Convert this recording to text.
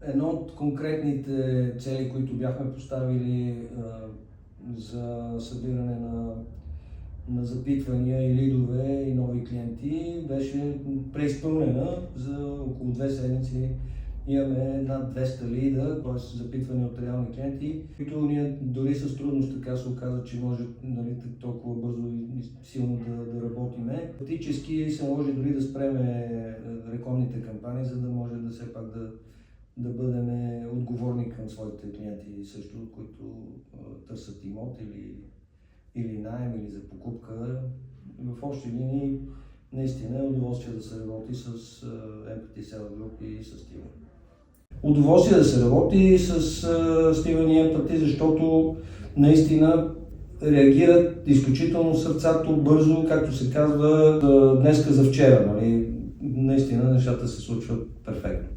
Едно от конкретните цели, които бяхме поставили за събиране на запитвания и лидове и нови клиенти, беше преизпълнена. За около 2 седмици имаме над 200 лида, т.е. запитвания от реални клиенти, които ние дори с трудност така се оказа, че може, нали, толкова бързо и силно да работиме. Фактически се наложи дори да спреме рекламните кампании, за да може да все пак да бъдем отговорни към своите клиенти също, които търсят имот или наем, или за покупка. В общи линии наистина е удоволствие да се работи с Empathy Seller Group и с Steven. Удоволствие да се работи с Steven и Empathy, защото наистина реагират изключително сърцато, бързо, както се казва, днеска за вчера. Нали? Наистина нещата се случват перфектно.